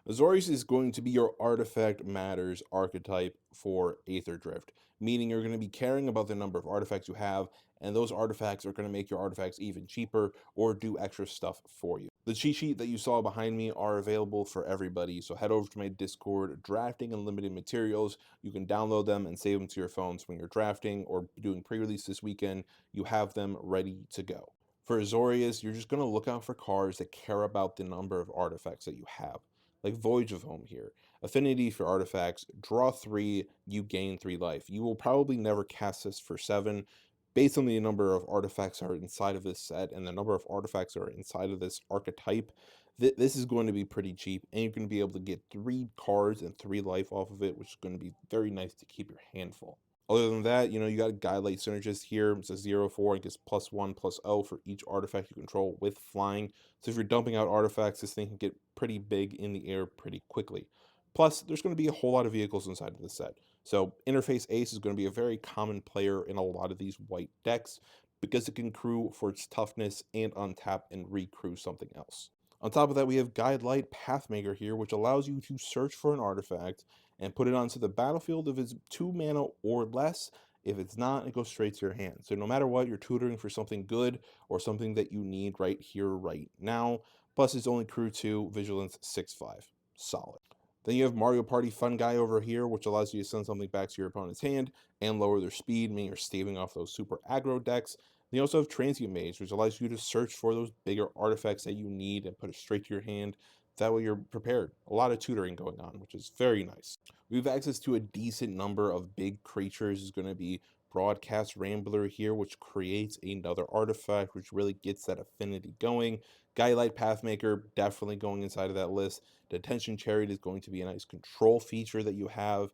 Azorius is going to be your artifact matters archetype for Aetherdrift, meaning you're going to be caring about the number of artifacts you have, and those artifacts are going to make your artifacts even cheaper or do extra stuff for you. The cheat sheet that you saw behind me are available for everybody, so head over to my Discord, Drafting Unlimited Materials. You can download them and save them to your phones when you're drafting or doing pre-release this weekend. You have them ready to go. For Azorius, you're just going to look out for cards that care about the number of artifacts that you have, like Voyage of Home here. Affinity for artifacts, draw 3, you gain 3 life. You will probably never cast this for 7. Based on the number of artifacts that are inside of this set and the number of artifacts that are inside of this archetype, this is going to be pretty cheap, and you're going to be able to get 3 cards and 3 life off of it, which is going to be very nice to keep your hand full. Other than that, you got a Guidelight Synergist here. It's a 0/4 and gets +1/+0 for each artifact you control with flying. So if you're dumping out artifacts, this thing can get pretty big in the air pretty quickly. Plus, there's going to be a whole lot of vehicles inside of this set. So Interface Ace is going to be a very common player in a lot of these white decks because it can crew for its toughness and untap and recrew something else. On top of that, we have Guidelight Pathmaker here, which allows you to search for an artifact and put it onto the battlefield if it's 2 mana or less. If it's not, it goes straight to your hand. So no matter what, you're tutoring for something good or something that you need right here, right now. Plus, it's only crew 2, vigilance 6/5. Solid. Then you have Mario Party Fun Guy over here, which allows you to send something back to your opponent's hand and lower their speed, meaning you're staving off those super aggro decks. Then you also have Transient Mage, which allows you to search for those bigger artifacts that you need and put it straight to your hand. That way you're prepared. A lot of tutoring going on, which is very nice. We have access to a decent number of big creatures. Is going to be Broadcast Rambler here, which creates another artifact, which really gets that affinity going. Guidelight Pathmaker, definitely going inside of that list. Detention Chariot is going to be a nice control feature that you have.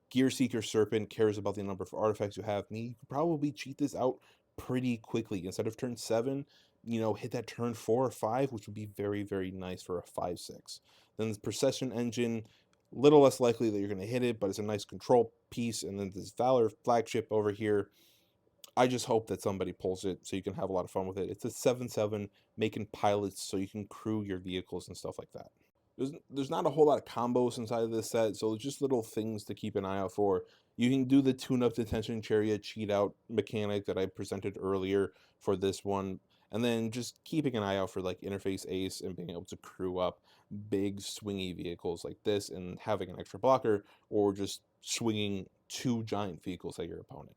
Gear Seeker Serpent cares about the number of artifacts you have. You could probably cheat this out pretty quickly. Instead of turn 7, hit that turn 4 or 5, which would be very, very nice for a 5/6. Then the Procession Engine, little less likely that you're going to hit it, but it's a nice control piece. And then this Valor Flagship over here, I just hope that somebody pulls it so you can have a lot of fun with it. It's a 7/7, making pilots so you can crew your vehicles and stuff like that. There's not a whole lot of combos inside of this set, so just little things to keep an eye out for. You can do the tune-up detention chariot cheat out mechanic that I presented earlier for this one, and then just keeping an eye out for like interface ace and being able to crew up big swingy vehicles like this and having an extra blocker, or just swinging 2 giant vehicles at your opponent.